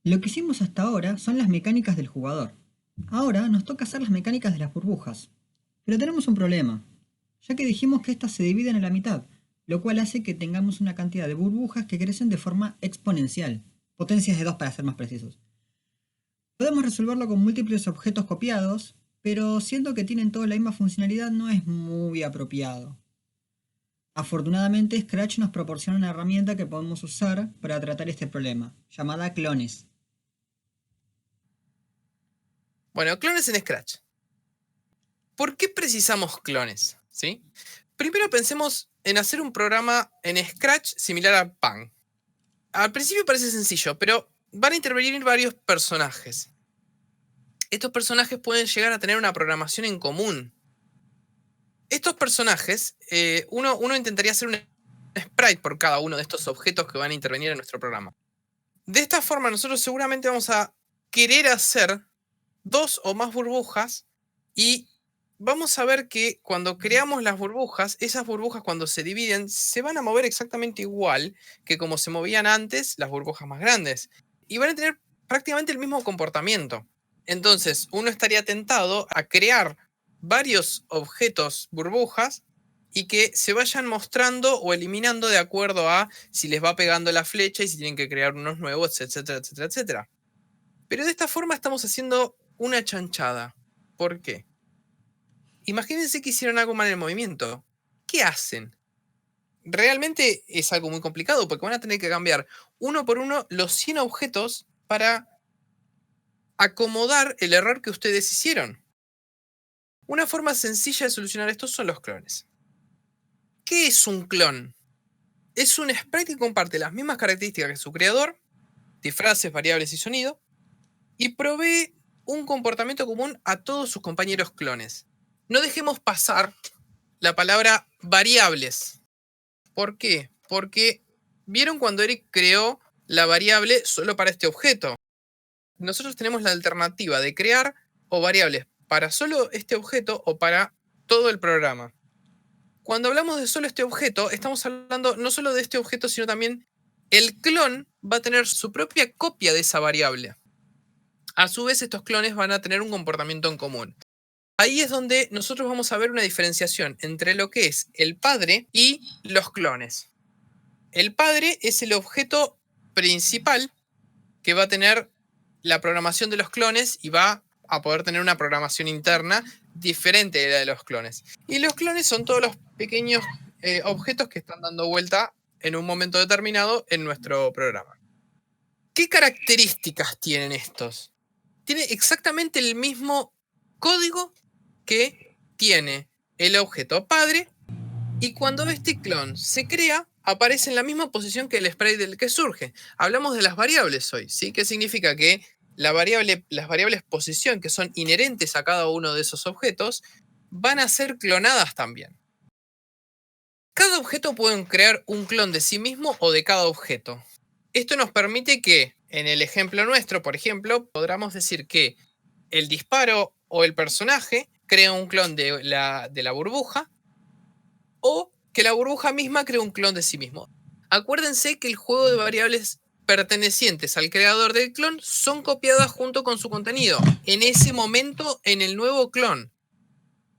Lo que hicimos hasta ahora son las mecánicas del jugador. Ahora nos toca hacer las mecánicas de las burbujas. Pero tenemos un problema, ya que dijimos que éstas se dividen a la mitad, lo cual hace que tengamos una cantidad de burbujas que crecen de forma exponencial, potencias de 2 para ser más precisos. Podemos resolverlo con múltiples objetos copiados, pero siendo que tienen toda la misma funcionalidad no es muy apropiado. Afortunadamente, Scratch nos proporciona una herramienta que podemos usar para tratar este problema, llamada clones. Bueno, clones en Scratch. ¿Por qué precisamos clones? ¿Sí? Primero pensemos en hacer un programa en Scratch similar a Pan. Al principio parece sencillo, pero van a intervenir varios personajes. Estos personajes pueden llegar a tener una programación en común. Estos personajes, uno intentaría hacer un sprite por cada uno de estos objetos que van a intervenir en nuestro programa. De esta forma, nosotros seguramente vamos a querer hacer 2 o más burbujas y vamos a ver que cuando creamos las burbujas, esas burbujas cuando se dividen se van a mover exactamente igual que como se movían antes las burbujas más grandes y van a tener prácticamente el mismo comportamiento. Entonces, uno estaría tentado a crear varios objetos burbujas y que se vayan mostrando o eliminando de acuerdo a si les va pegando la flecha y si tienen que crear unos nuevos, etcétera, etcétera, etcétera. Pero de esta forma estamos haciendo una chanchada. ¿Por qué? Imagínense que hicieron algo mal en el movimiento. ¿Qué hacen? Realmente es algo muy complicado porque van a tener que cambiar uno por uno los 100 objetos para acomodar el error que ustedes hicieron. Una forma sencilla de solucionar esto son los clones. ¿Qué es un clon? Es un sprite que comparte las mismas características que su creador, disfraces, variables y sonido, y provee un comportamiento común a todos sus compañeros clones. No dejemos pasar la palabra variables. ¿Por qué? Porque vieron cuando Eric creó la variable solo para este objeto. Nosotros tenemos la alternativa de crear o variables para solo este objeto o para todo el programa. Cuando hablamos de solo este objeto, estamos hablando no solo de este objeto, sino también el clon va a tener su propia copia de esa variable. A su vez, estos clones van a tener un comportamiento en común. Ahí es donde nosotros vamos a ver una diferenciación entre lo que es el padre y los clones. El padre es el objeto principal que va a tener la programación de los clones y va a poder tener una programación interna diferente de la de los clones. Y los clones son todos los pequeños objetos que están dando vuelta en un momento determinado en nuestro programa. ¿Qué características tienen estos? Tiene exactamente el mismo código que tiene el objeto padre y cuando este clon se crea, aparece en la misma posición que el sprite del que surge. Hablamos de las variables hoy, ¿sí? ¿Qué significa? Que las variables posición que son inherentes a cada uno de esos objetos van a ser clonadas también. Cada objeto puede crear un clon de sí mismo o de cada objeto. Esto nos permite que, en el ejemplo nuestro, por ejemplo, podamos decir que el disparo o el personaje crea un clon de la burbuja o que la burbuja misma crea un clon de sí mismo. Acuérdense que el juego de variables pertenecientes al creador del clon son copiadas junto con su contenido, en ese momento en el nuevo clon.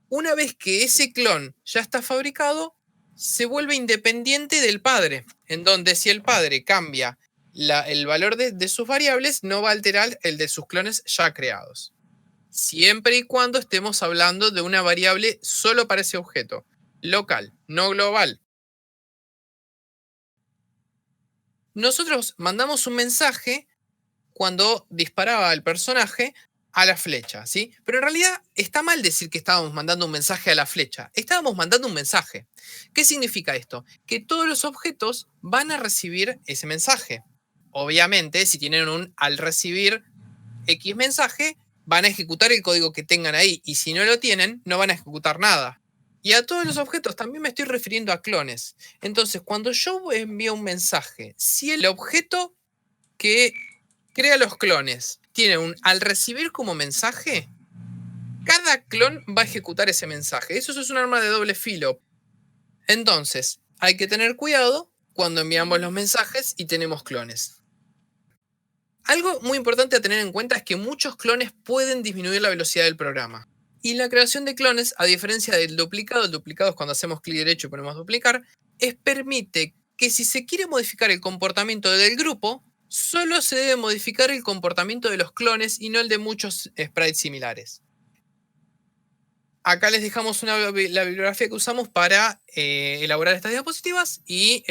Una vez que ese clon ya está fabricado, se vuelve independiente del padre, en donde si el padre cambia el valor de sus variables, no va a alterar el de sus clones ya creados. Siempre y cuando estemos hablando de una variable solo para ese objeto, local, no global. Nosotros mandamos un mensaje cuando disparaba el personaje a la flecha, ¿sí? Pero en realidad está mal decir que estábamos mandando un mensaje a la flecha. Estábamos mandando un mensaje. ¿Qué significa esto? Que todos los objetos van a recibir ese mensaje. Obviamente, si tienen un al recibir X mensaje, van a ejecutar el código que tengan ahí. Y si no lo tienen, no van a ejecutar nada. Y a todos los objetos también me estoy refiriendo a clones. Entonces, cuando yo envío un mensaje, si el objeto que crea los clones tiene un al recibir como mensaje, cada clon va a ejecutar ese mensaje. Eso es un arma de doble filo. Entonces, hay que tener cuidado cuando enviamos los mensajes y tenemos clones. Algo muy importante a tener en cuenta es que muchos clones pueden disminuir la velocidad del programa. Y la creación de clones, a diferencia del duplicado, el duplicado es cuando hacemos clic derecho y ponemos duplicar, permite que si se quiere modificar el comportamiento del grupo, solo se debe modificar el comportamiento de los clones y no el de muchos sprites similares. Acá les dejamos la bibliografía que usamos para elaborar estas diapositivas y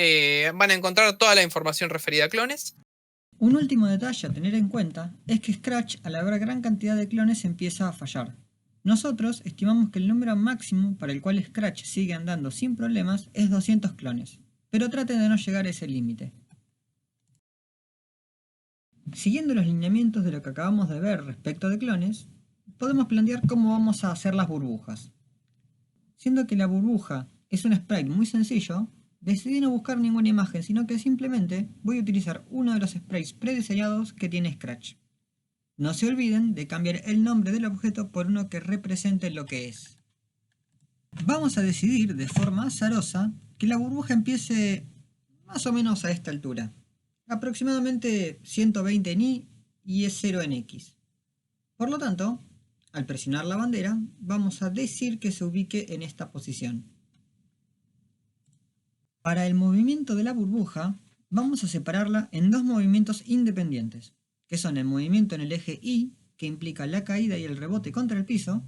van a encontrar toda la información referida a clones. Un último detalle a tener en cuenta es que Scratch, al haber gran cantidad de clones, empieza a fallar. Nosotros estimamos que el número máximo para el cual Scratch sigue andando sin problemas es 200 clones, pero traten de no llegar a ese límite. Siguiendo los lineamientos de lo que acabamos de ver respecto de clones, podemos plantear cómo vamos a hacer las burbujas. Siendo que la burbuja es un sprite muy sencillo, decidí no buscar ninguna imagen, sino que simplemente voy a utilizar uno de los sprites prediseñados que tiene Scratch. No se olviden de cambiar el nombre del objeto por uno que represente lo que es. Vamos a decidir de forma azarosa que la burbuja empiece más o menos a esta altura, aproximadamente 120 en Y y es 0 en X. Por lo tanto, al presionar la bandera, vamos a decir que se ubique en esta posición. Para el movimiento de la burbuja, vamos a separarla en dos movimientos independientes, que son el movimiento en el eje Y, que implica la caída y el rebote contra el piso,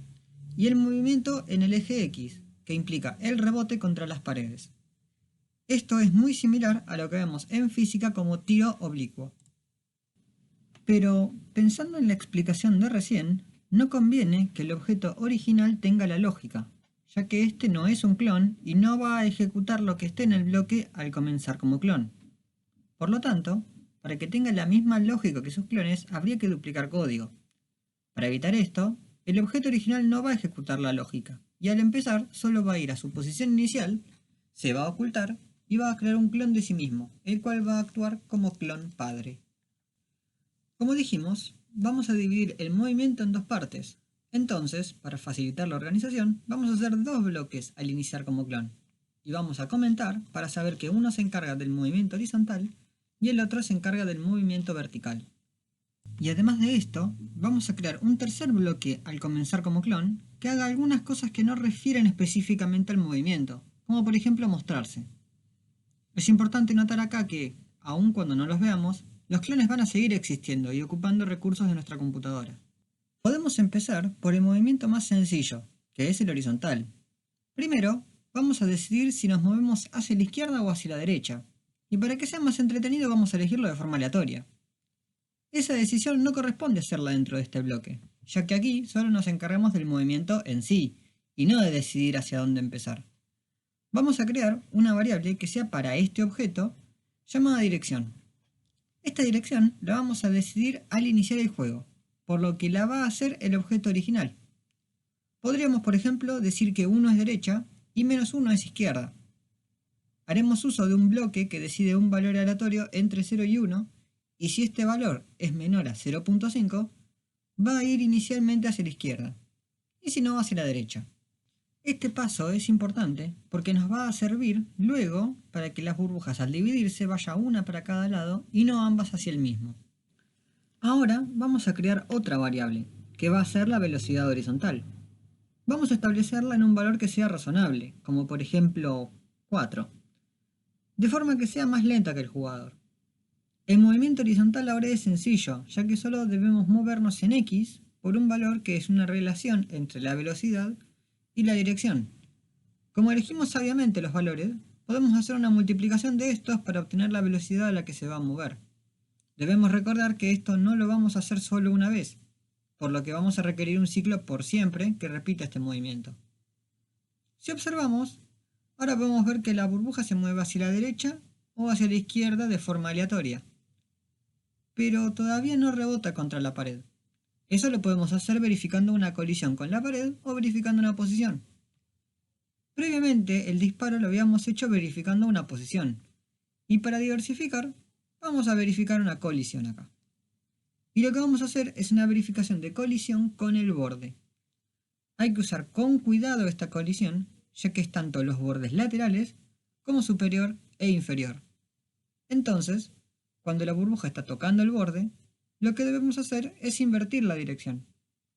y el movimiento en el eje X, que implica el rebote contra las paredes. Esto es muy similar a lo que vemos en física como tiro oblicuo. Pero, pensando en la explicación de recién, no conviene que el objeto original tenga la lógica, ya que este no es un clon y no va a ejecutar lo que esté en el bloque al comenzar como clon. Por lo tanto, para que tenga la misma lógica que sus clones, habría que duplicar código. Para evitar esto, el objeto original no va a ejecutar la lógica, y al empezar solo va a ir a su posición inicial, se va a ocultar y va a crear un clon de sí mismo, el cual va a actuar como clon padre. Como dijimos, vamos a dividir el movimiento en dos partes. Entonces, para facilitar la organización, vamos a hacer dos bloques al iniciar como clon. Y vamos a comentar para saber que uno se encarga del movimiento horizontal y el otro se encarga del movimiento vertical. Y además de esto, vamos a crear un tercer bloque al comenzar como clon que haga algunas cosas que no refieren específicamente al movimiento, como por ejemplo mostrarse. Es importante notar acá que, aun cuando no los veamos, los clones van a seguir existiendo y ocupando recursos de nuestra computadora. Podemos empezar por el movimiento más sencillo, que es el horizontal. Primero, vamos a decidir si nos movemos hacia la izquierda o hacia la derecha, y para que sea más entretenido vamos a elegirlo de forma aleatoria. Esa decisión no corresponde hacerla dentro de este bloque, ya que aquí solo nos encargamos del movimiento en sí, y no de decidir hacia dónde empezar. Vamos a crear una variable que sea para este objeto, llamada dirección. Esta dirección la vamos a decidir al iniciar el juego, por lo que la va a hacer el objeto original. Podríamos, por ejemplo, decir que 1 es derecha y -1 es izquierda. Haremos uso de un bloque que decide un valor aleatorio entre 0 y 1, y si este valor es menor a 0.5, va a ir inicialmente hacia la izquierda, y si no, hacia la derecha. Este paso es importante porque nos va a servir luego para que las burbujas al dividirse vaya una para cada lado y no ambas hacia el mismo. Ahora vamos a crear otra variable, que va a ser la velocidad horizontal. Vamos a establecerla en un valor que sea razonable, como por ejemplo 4, de forma que sea más lenta que el jugador. El movimiento horizontal ahora es sencillo, ya que solo debemos movernos en X por un valor que es una relación entre la velocidad y la dirección. Como elegimos sabiamente los valores, podemos hacer una multiplicación de estos para obtener la velocidad a la que se va a mover. Debemos recordar que esto no lo vamos a hacer solo una vez, por lo que vamos a requerir un ciclo por siempre que repita este movimiento. Si observamos, ahora podemos ver que la burbuja se mueve hacia la derecha o hacia la izquierda de forma aleatoria, pero todavía no rebota contra la pared. Eso lo podemos hacer verificando una colisión con la pared o verificando una posición. Previamente el disparo lo habíamos hecho verificando una posición, y para diversificar vamos a verificar una colisión acá. Y lo que vamos a hacer es una verificación de colisión con el borde. Hay que usar con cuidado esta colisión, ya que es tanto los bordes laterales como superior e inferior. Entonces, cuando la burbuja está tocando el borde, lo que debemos hacer es invertir la dirección.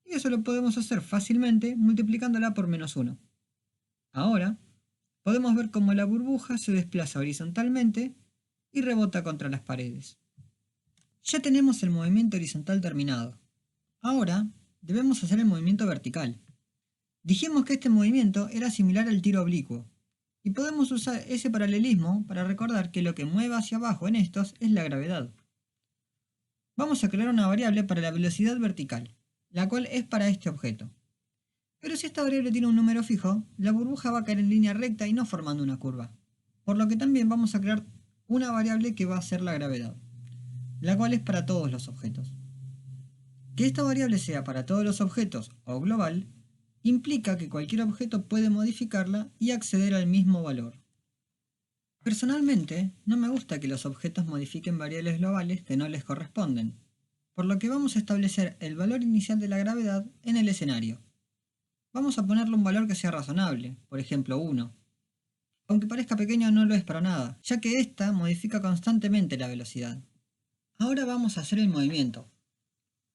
Y eso lo podemos hacer fácilmente multiplicándola por -1. Ahora, podemos ver cómo la burbuja se desplaza horizontalmente y rebota contra las paredes. Ya tenemos el movimiento horizontal terminado. Ahora, debemos hacer el movimiento vertical. Dijimos que este movimiento era similar al tiro oblicuo, y podemos usar ese paralelismo para recordar que lo que mueve hacia abajo en estos es la gravedad. Vamos a crear una variable para la velocidad vertical, la cual es para este objeto. Pero si esta variable tiene un número fijo, la burbuja va a caer en línea recta y no formando una curva. Por lo que también vamos a crear una variable que va a ser la gravedad, la cual es para todos los objetos. Que esta variable sea para todos los objetos o global, implica que cualquier objeto puede modificarla y acceder al mismo valor. Personalmente, no me gusta que los objetos modifiquen variables globales que no les corresponden, por lo que vamos a establecer el valor inicial de la gravedad en el escenario. Vamos a ponerle un valor que sea razonable, por ejemplo 1. Aunque parezca pequeño, no lo es para nada, ya que ésta modifica constantemente la velocidad. Ahora vamos a hacer el movimiento.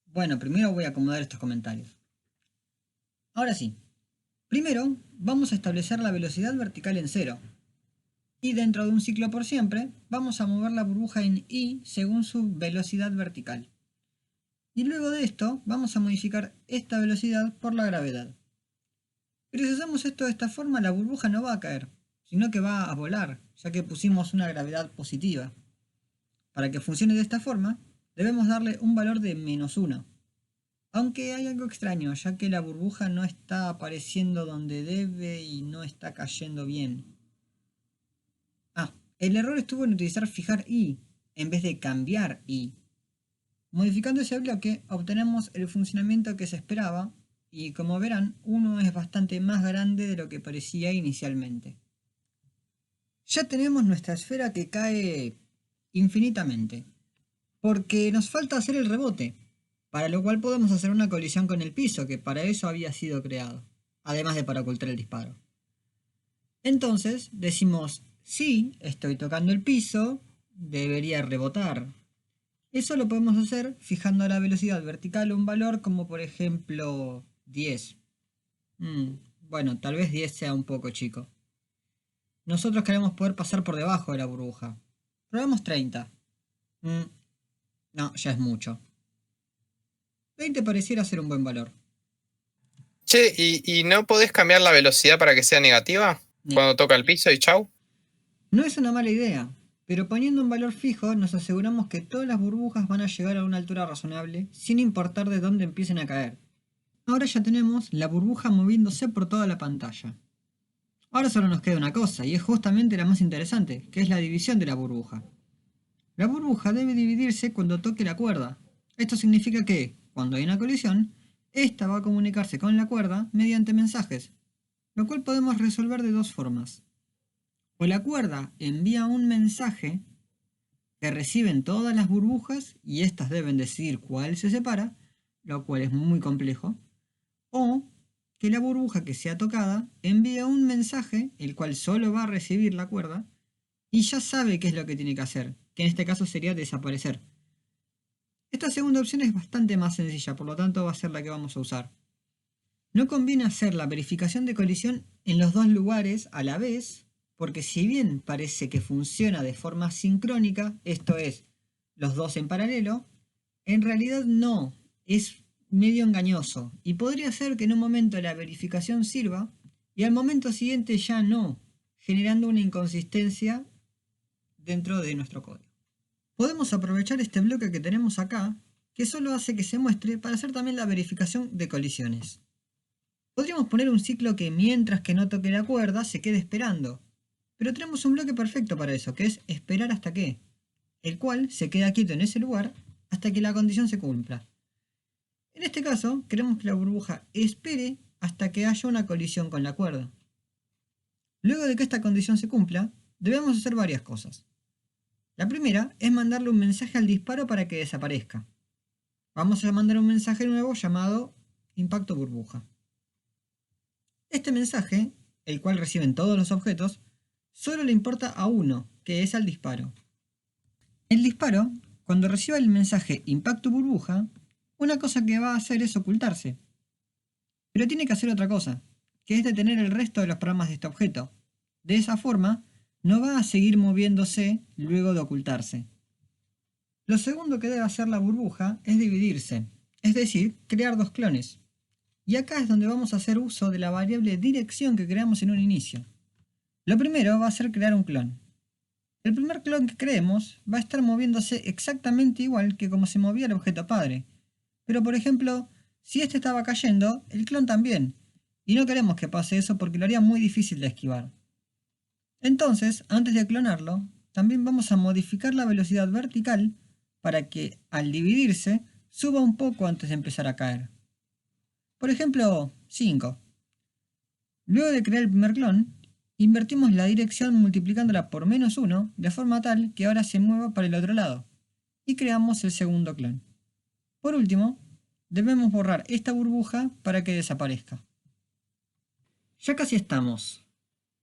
Bueno, primero voy a acomodar estos comentarios. Ahora sí, primero vamos a establecer la velocidad vertical en 0. Y dentro de un ciclo por siempre, vamos a mover la burbuja en y según su velocidad vertical. Y luego de esto, vamos a modificar esta velocidad por la gravedad. Pero si hacemos esto de esta forma, la burbuja no va a caer, sino que va a volar, ya que pusimos una gravedad positiva. Para que funcione de esta forma, debemos darle un valor de -1. Aunque hay algo extraño, ya que la burbuja no está apareciendo donde debe y no está cayendo bien. El error estuvo en utilizar fijar y, en vez de cambiar y. Modificando ese bloque, obtenemos el funcionamiento que se esperaba, y como verán, 1 es bastante más grande de lo que parecía inicialmente. Ya tenemos nuestra esfera que cae infinitamente, porque nos falta hacer el rebote, para lo cual podemos hacer una colisión con el piso, que para eso había sido creado, además de para ocultar el disparo. Entonces decimos, si estoy tocando el piso, debería rebotar. Eso lo podemos hacer fijando a la velocidad vertical un valor como por ejemplo 10. Bueno, tal vez 10 sea un poco chico. Nosotros queremos poder pasar por debajo de la burbuja. Probemos 30. No, ya es mucho. 20 pareciera ser un buen valor. Che, ¿y no podés cambiar la velocidad para que sea negativa? Cuando toca el piso y chau. No es una mala idea, pero poniendo un valor fijo nos aseguramos que todas las burbujas van a llegar a una altura razonable, sin importar de dónde empiecen a caer. Ahora ya tenemos la burbuja moviéndose por toda la pantalla. Ahora solo nos queda una cosa, y es justamente la más interesante, que es la división de la burbuja. La burbuja debe dividirse cuando toque la cuerda. Esto significa que, cuando hay una colisión, esta va a comunicarse con la cuerda mediante mensajes, lo cual podemos resolver de dos formas. O la cuerda envía un mensaje que reciben todas las burbujas y éstas deben decidir cuál se separa, lo cual es muy complejo, o que la burbuja que sea tocada envía un mensaje, el cual solo va a recibir la cuerda, y ya sabe qué es lo que tiene que hacer, que en este caso sería desaparecer. Esta segunda opción es bastante más sencilla, por lo tanto va a ser la que vamos a usar. No conviene hacer la verificación de colisión en los dos lugares a la vez, porque si bien parece que funciona de forma sincrónica, esto es, los dos en paralelo, en realidad no, es medio engañoso, y podría ser que en un momento la verificación sirva, y al momento siguiente ya no, generando una inconsistencia dentro de nuestro código. Podemos aprovechar este bloque que tenemos acá, que solo hace que se muestre para hacer también la verificación de colisiones. Podríamos poner un ciclo que mientras que no toque la cuerda se quede esperando, pero tenemos un bloque perfecto para eso, que es esperar hasta que, el cual se queda quieto en ese lugar hasta que la condición se cumpla. En este caso, queremos que la burbuja espere hasta que haya una colisión con la cuerda. Luego de que esta condición se cumpla, debemos hacer varias cosas. La primera es mandarle un mensaje al disparo para que desaparezca. Vamos a mandar un mensaje nuevo llamado impacto burbuja. Este mensaje, el cual reciben todos los objetos, solo le importa a uno, que es al disparo. El disparo cuando reciba el mensaje impacto burbuja, una cosa que va a hacer es ocultarse. Pero tiene que hacer otra cosa, que es detener el resto de los programas de este objeto. De esa forma, no va a seguir moviéndose luego de ocultarse. Lo segundo que debe hacer la burbuja es dividirse, es decir, crear dos clones. Y acá es donde vamos a hacer uso de la variable dirección que creamos en un inicio. Lo primero va a ser crear un clon. El primer clon que creemos va a estar moviéndose exactamente igual que como se movía el objeto padre. Pero por ejemplo, si este estaba cayendo, el clon también. Y no queremos que pase eso porque lo haría muy difícil de esquivar. Entonces, antes de clonarlo, también vamos a modificar la velocidad vertical para que, al dividirse, suba un poco antes de empezar a caer. Por ejemplo, 5. Luego de crear el primer clon, invertimos la dirección multiplicándola por -1 de forma tal que ahora se mueva para el otro lado. Y creamos el segundo clon. Por último, debemos borrar esta burbuja para que desaparezca. Ya casi estamos.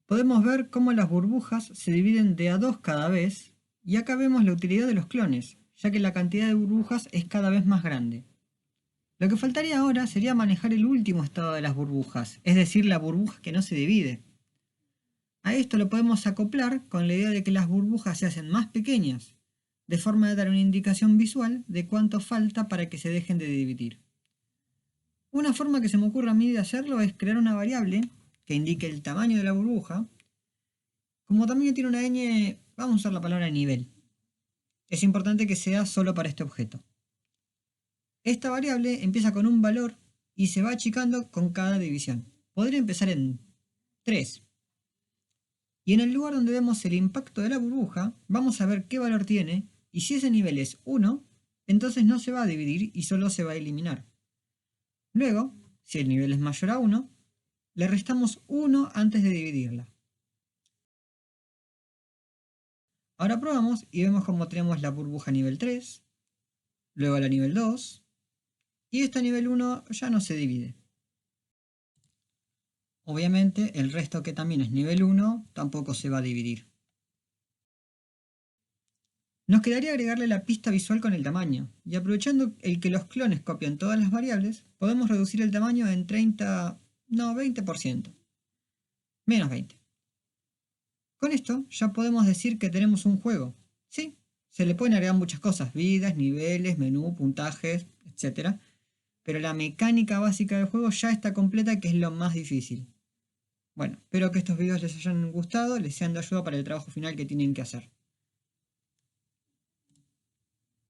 Podemos ver cómo las burbujas se dividen de a 2 cada vez, y acá vemos la utilidad de los clones, ya que la cantidad de burbujas es cada vez más grande. Lo que faltaría ahora sería manejar el último estado de las burbujas, es decir, la burbuja que no se divide. A esto lo podemos acoplar con la idea de que las burbujas se hacen más pequeñas, de forma de dar una indicación visual de cuánto falta para que se dejen de dividir. Una forma que se me ocurre a mí de hacerlo es crear una variable que indique el tamaño de la burbuja. Como tamaño tiene una ñ, vamos a usar la palabra nivel. Es importante que sea solo para este objeto. Esta variable empieza con un valor y se va achicando con cada división. Podría empezar en 3. Y en el lugar donde vemos el impacto de la burbuja, vamos a ver qué valor tiene, y si ese nivel es 1, entonces no se va a dividir y solo se va a eliminar. Luego, si el nivel es mayor a 1, le restamos 1 antes de dividirla. Ahora probamos y vemos cómo tenemos la burbuja nivel 3, luego la nivel 2, y esta nivel 1 ya no se divide. Obviamente el resto que también es nivel 1 tampoco se va a dividir. Nos quedaría agregarle la pista visual con el tamaño, y aprovechando el que los clones copian todas las variables, podemos reducir el tamaño en 20%. Menos 20. Con esto ya podemos decir que tenemos un juego. Sí, se le pueden agregar muchas cosas, vidas, niveles, menú, puntajes, etc. Pero la mecánica básica del juego ya está completa, que es lo más difícil. Bueno, espero que estos videos les hayan gustado, les sean de ayuda para el trabajo final que tienen que hacer.